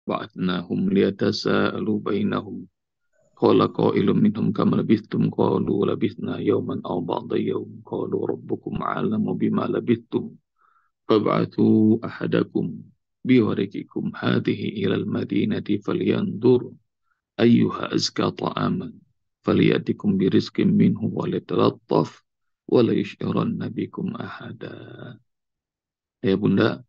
بعثناهم ليتساءلوا بينهم قال قائل منهم كم لبثتم قالوا لبثنا يوما أو بعض يوم قالوا ربكم أعلم بما لبثتم فابعثوا أحدكم بورقكم هذه إلى المدينة فلينظر أيها أزكى طعاما فليأتكم برزق منه وليتلطف ولا يشعرن بكم أحدا. Ya Bunda,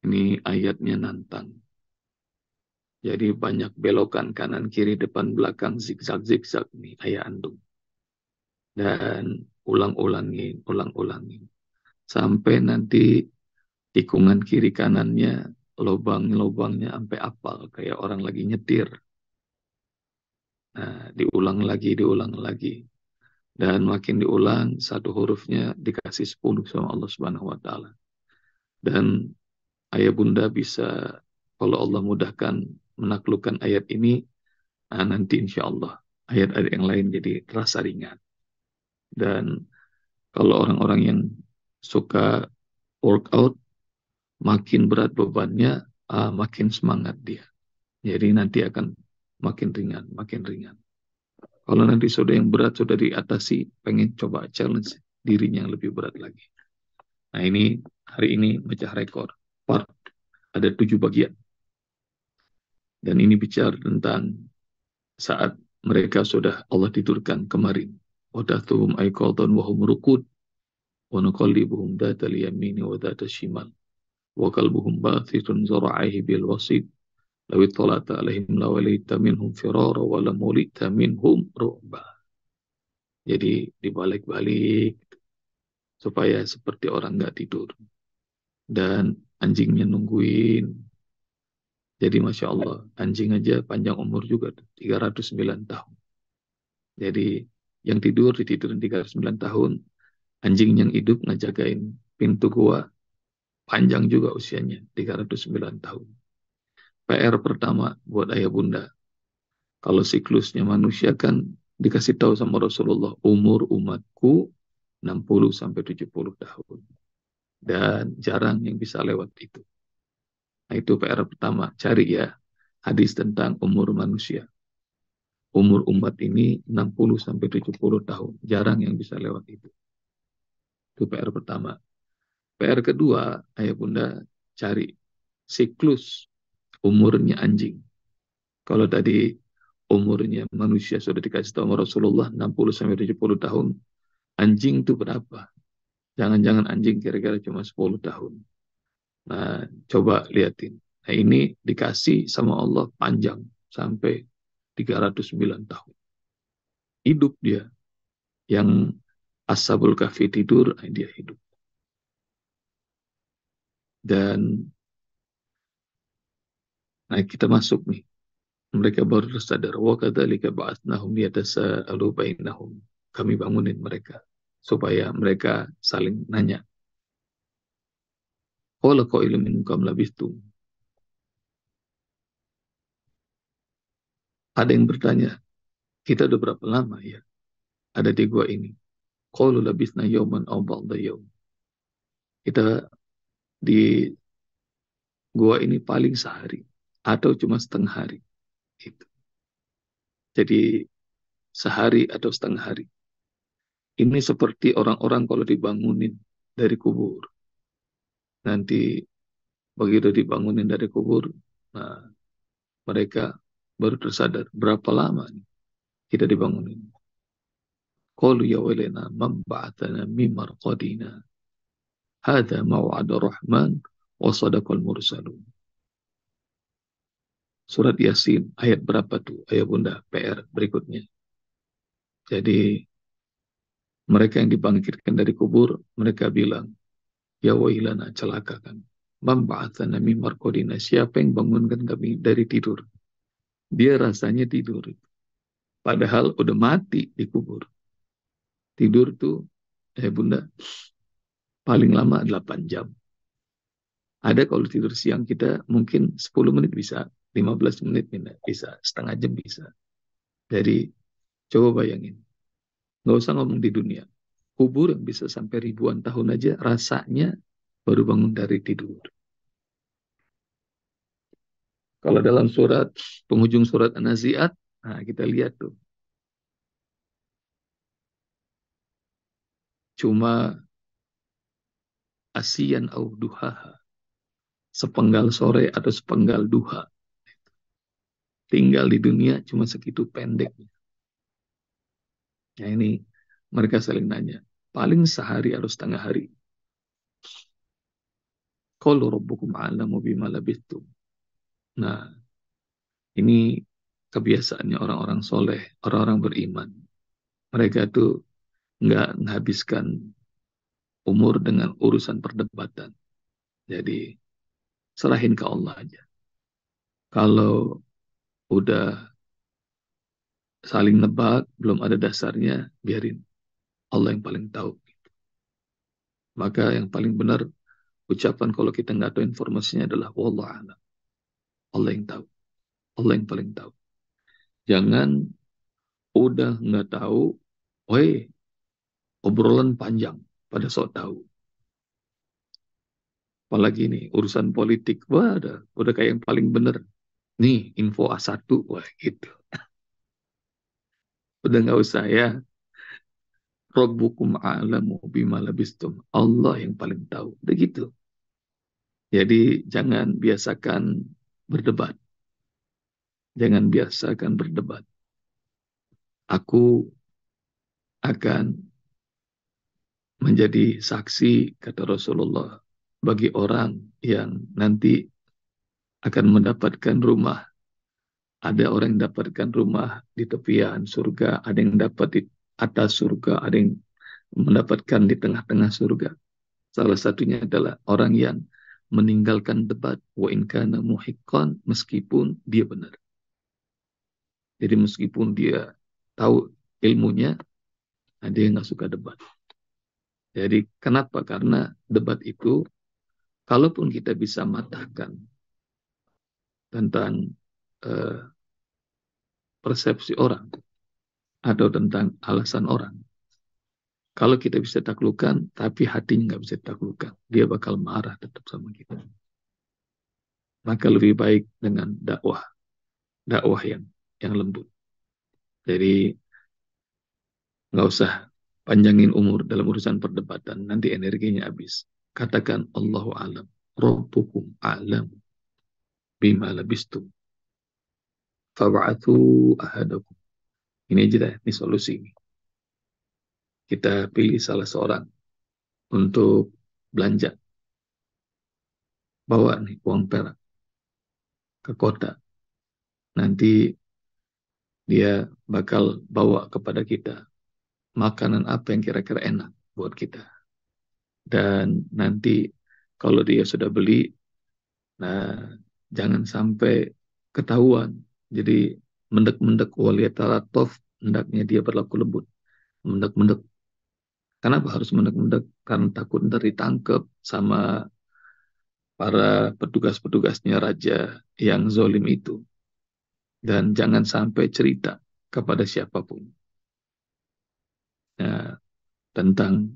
ini ayatnya nantang. Jadi banyak belokan kanan kiri depan belakang zigzag zigzag nih ayah andung. Dan ulang-ulangin sampai nanti tikungan kiri kanannya lubang-lubangnya sampai apal kayak orang lagi nyetir. Nah, diulang lagi. Dan makin diulang, satu hurufnya dikasih 10 sama Allah Subhanahu wa Ta'ala. Dan ayah bunda bisa, kalau Allah mudahkan menaklukkan ayat ini, nah nanti insya Allah ayat-ayat yang lain jadi terasa ringan. Dan kalau orang-orang yang suka workout, makin berat bebannya, makin semangat dia. Jadi nanti akan makin ringan, makin ringan. Kalau nanti sudah yang berat sudah diatasi, pengen coba challenge dirinya yang lebih berat lagi. Nah ini hari ini mecah rekor. Part ada 7 bagian. Dan ini bicara tentang saat mereka sudah Allah tidurkan kemarin. Wadatuhum aiqadhan wa hum rukud wa nuqallibuhum dhatal yamini wa dhatal shimal wa qalbuhum bathitun zara'aihi bil wasid law ittala'ta alaihim lawalaita minhum firara wa lamulita minhum ru'ba. Jadi dibalik-balik supaya seperti orang nggak tidur. Dan anjingnya nungguin. Jadi Masya Allah, anjing aja panjang umur juga, 309 tahun. Jadi yang tidur ditidurin 309 tahun, anjing yang hidup ngejagain pintu gua, panjang juga usianya, 309 tahun. PR pertama buat ayah bunda, kalau siklusnya manusia kan dikasih tahu sama Rasulullah, umur umatku 60-70 tahun. Dan jarang yang bisa lewat itu. Nah itu PR pertama, cari ya hadis tentang umur manusia. Umur umat ini 60-70 tahun. Jarang yang bisa lewat itu. Itu PR pertama. PR kedua, ayah bunda cari siklus umurnya anjing. Kalau tadi umurnya manusia sudah dikasih tahu sama Rasulullah 60-70 tahun. Anjing itu berapa? Jangan-jangan anjing kira-kira cuma 10 tahun. Nah, coba liatin. Nah, ini dikasih sama Allah panjang sampai 309 tahun. Hidup dia. Yang Ashabul Kahfi tidur, dia hidup. Dan nah kita masuk nih. Mereka baru tersadar. Wa kadzalika ba'atsnahum liyatasaalu bainahum. Kami bangunin mereka supaya mereka saling nanya. Qala qailun minhum kam labistum. Ada yang bertanya, kita udah berapa lama ya ada di gua ini? Qalu labisna yawman aw ba'da yawm. Kita di gua ini paling sehari atau cuma setengah hari. Itu. Jadi sehari atau setengah hari. Ini seperti orang-orang kalau dibangunin dari kubur. Nanti begitu dibangunin dari kubur, nah mereka baru tersadar berapa lama nih kita dibangunin. Qalu ya wailana man ba'athana min marqadina. Hadza mau'adur rahman wa sadaqal mursalun. Surat Yasin ayat berapa tuh? Ayat bunda PR berikutnya. Jadi mereka yang dibangkitkan dari kubur, mereka bilang, ya wailana celaka kan. Man ba'athana min marqadina. Siapa yang bangunkan kami dari tidur? Dia rasanya tidur. Padahal udah mati di kubur. Tidur tuh, bunda, paling lama 8 jam. Ada kalau tidur siang kita mungkin 10 menit bisa, 15 menit bisa, setengah jam bisa. Jadi coba bayangin, nggak usah ngomong di dunia. Kubur yang bisa sampai ribuan tahun aja rasanya baru bangun dari tidur. Kalau dalam surat, penghujung surat An-Nazi'at, nah kita lihat tuh. Cuma asian au duhaha, sepenggal sore atau sepenggal duha. Tinggal di dunia cuma segitu pendeknya. Nah ini mereka saling nanya. Paling sehari atau setengah hari. Qalu rabbukum a'lamu bima labithtum. Nah, ini kebiasaannya orang-orang soleh, orang-orang beriman. Mereka tuh nggak menghabiskan umur dengan urusan perdebatan. Jadi, serahin ke Allah aja. Kalau udah saling nebak, belum ada dasarnya, biarin. Allah yang paling tahu. Maka yang paling benar ucapan kalau kita nggak tahu informasinya adalah wallahu a'lam. Allah yang tahu. Allah yang paling tahu. Jangan udah nggak tahu, woi, obrolan panjang pada sok tahu. Apalagi nih urusan politik, wah udah kayak yang paling bener. Nih info A1, wah gitu. Udah nggak usah ya. Rabbukum a'lamu bima labistum. Allah yang paling tahu. Udah gitu. Jadi jangan biasakan berdebat. Jangan biasakan berdebat. Aku akan menjadi saksi, kata Rasulullah, bagi orang yang nanti akan mendapatkan rumah. Ada orang yang dapatkan rumah di tepian surga, ada yang dapat di atas surga, ada yang mendapatkan di tengah-tengah surga. Salah satunya adalah orang yang meninggalkan debat, wa in kana muhiqqan, meskipun dia benar. Jadi meskipun dia tahu ilmunya, ada yang nggak suka debat. Jadi kenapa? Karena debat itu, kalaupun kita bisa matahkan tentang eh, persepsi orang atau tentang alasan orang, kalau kita bisa taklukkan, tapi hatinya nggak bisa taklukkan, dia bakal marah tetap sama kita. Maka lebih baik dengan dakwah yang lembut. Jadi nggak usah panjangin umur dalam urusan perdebatan, nanti energinya habis. Katakan Allahu alam, Rabbukum alam bima labistum, fab'athu ahadakum. Ini aja deh, ini solusi. Kita pilih salah seorang untuk belanja, bawa nih uang perak ke kota. Nanti dia bakal bawa kepada kita makanan apa yang kira-kira enak buat kita. Dan nanti kalau dia sudah beli, nah jangan sampai ketahuan. Jadi mendek-mendek waliyatalatov, hendaknya dia berlaku lembut. Mendek-mendek. Kenapa harus mendek-mendek? Karena takut ntar ditangkap sama para petugas-petugasnya raja yang zolim itu. Dan jangan sampai cerita kepada siapapun. Nah, tentang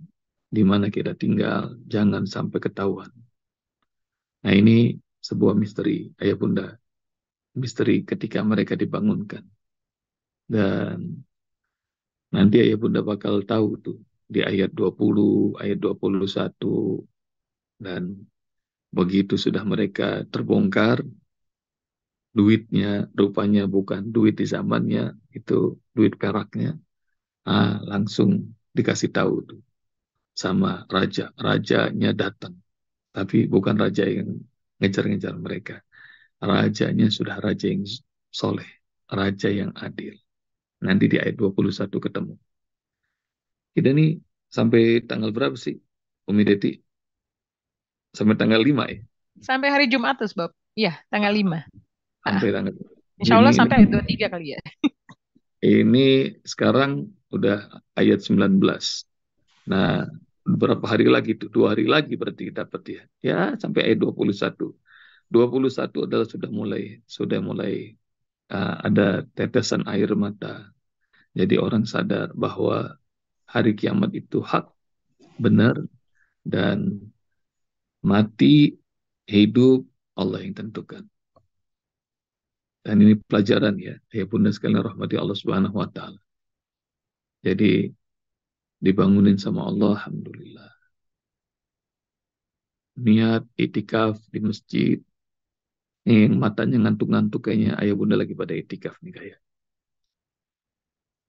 di mana kita tinggal, jangan sampai ketahuan. Nah, ini sebuah misteri, ayah bunda. Misteri ketika mereka dibangunkan. Dan nanti ayah bunda bakal tahu tuh di ayat 20, ayat 21. Dan begitu sudah mereka terbongkar, duitnya rupanya bukan duit di zamannya, itu duit peraknya. Langsung dikasih tahu tuh sama raja. Rajanya datang. Tapi bukan raja yang ngejar-ngejar mereka. Rajanya sudah raja yang soleh. Raja yang adil. Nanti di ayat 21 ketemu. Kita nih sampai tanggal berapa sih, Umi Deti? Sampai tanggal 5 ya? Sampai hari Jumat tuh, Bob. Iya, tanggal 5. Ah, Sampai tanggal. Insya Allah Ini sampai ayat 23 kali ya. ini sekarang udah ayat 19. Nah, beberapa hari lagi tuh, 2 hari lagi berarti kita dapat ya. Ya, sampai ayat 21. 21 adalah sudah mulai ada tetesan air mata. Jadi orang sadar bahwa hari kiamat itu hak, benar, dan mati, hidup, Allah yang tentukan. Dan ini pelajaran ya, ayah bunda sekalian rahmati Allah Subhanahu wa taala. Jadi dibangunin sama Allah, alhamdulillah. Niat itikaf di masjid, yang matanya ngantuk-ngantuk kayaknya ayah bunda lagi pada itikaf nih kayak.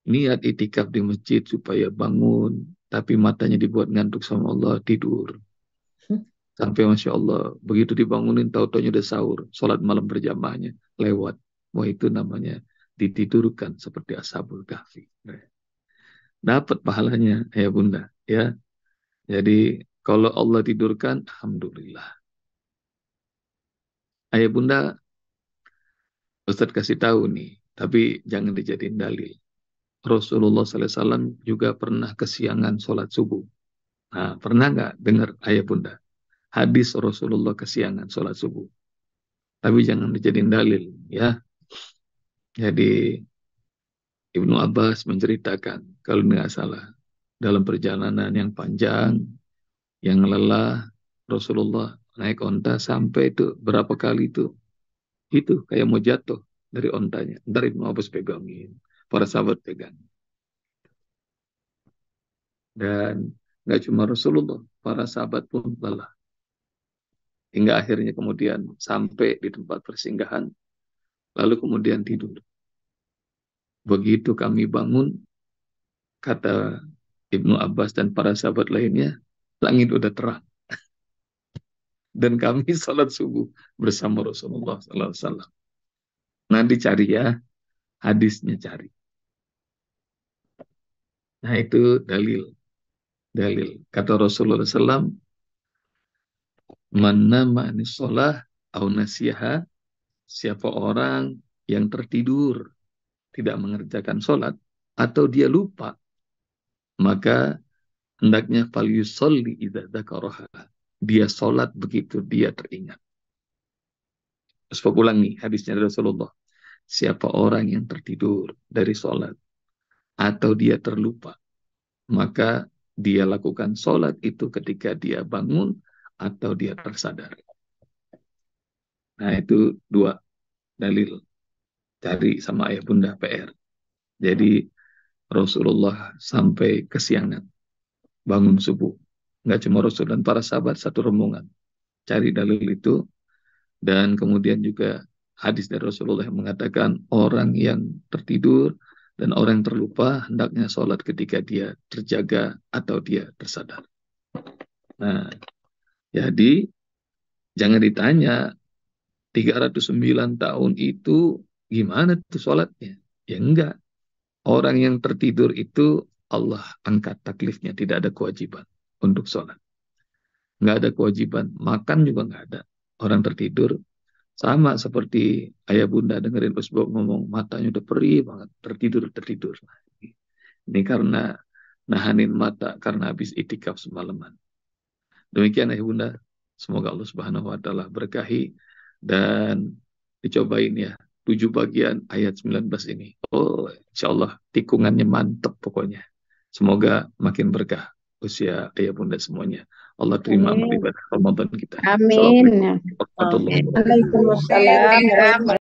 Niat itikaf di masjid supaya bangun, tapi matanya dibuat ngantuk sama Allah, tidur. Sampai Masya Allah, begitu dibangunin, tahu-taunya udah sahur, sholat malam berjamaahnya, lewat. Wah itu namanya ditidurkan seperti Ashabul Kahfi. Dapat pahalanya, ya bunda. Ya, jadi kalau Allah tidurkan, alhamdulillah. Ayah bunda, Ustadz kasih tahu nih, tapi jangan dijadiin dalil. Rasulullah SAW juga pernah kesiangan sholat subuh. Nah, pernah nggak dengar ayah bunda? Hadis Rasulullah kesiangan sholat subuh. Tapi jangan dijadiin dalil, ya. Jadi Ibnu Abbas menceritakan, kalau nggak salah, dalam perjalanan yang panjang, yang lelah, Rasulullah naik onta sampai itu berapa kali itu kayak mau jatuh dari ontanya. Ntar Ibnu Abbas pegangin, para sahabat pegang. Dan nggak cuma Rasulullah, para sahabat pun lelah. Hingga akhirnya kemudian sampai di tempat persinggahan, lalu kemudian tidur. Begitu kami bangun, kata Ibnu Abbas dan para sahabat lainnya, langit udah terang. Dan kami salat subuh bersama Rasulullah SAW. Nah dicari ya, hadisnya cari. Nah itu dalil. Kata Rasulullah SAW, man nama anis sholah au nasiha, siapa orang yang tertidur, tidak mengerjakan sholat, atau dia lupa, maka hendaknya fal yusolli idza dzakaraha. Dia sholat begitu dia teringat. Terus ulang nih hadisnya dari Rasulullah. Siapa orang yang tertidur dari sholat atau dia terlupa, maka dia lakukan sholat itu ketika dia bangun atau dia tersadar. Nah itu dua dalil. Cari sama ayah bunda PR. Jadi Rasulullah sampai kesiangan bangun subuh. Nggak cuma Rasul dan para sahabat, satu rombongan. Cari dalil itu. Dan kemudian juga hadis dari Rasulullah yang mengatakan orang yang tertidur dan orang yang terlupa hendaknya sholat ketika dia terjaga atau dia tersadar. Nah, jadi jangan ditanya 309 tahun itu gimana tuh sholatnya? Ya enggak. Orang yang tertidur itu Allah angkat taklifnya, tidak ada kewajiban untuk sholat. Nggak ada kewajiban, makan juga nggak ada. Orang tertidur sama seperti ayah bunda dengerin Usbok ngomong, matanya udah perih banget, tertidur. Ini karena nahanin mata karena habis itikaf semalaman. Demikian ayah bunda, semoga Allah Subhanahu wa taala berkahi dan dicobain ya 7 bagian ayat 19 ini. Oh, insya Allah tikungannya mantep pokoknya. Semoga makin berkah usia ayah bunda semuanya. Allah terima amal Amin. ibadah Ramadan kita. Amin. Assalamualaikum warahmatullahi wabarakatuh. Waalaikumsalam warahmatullahi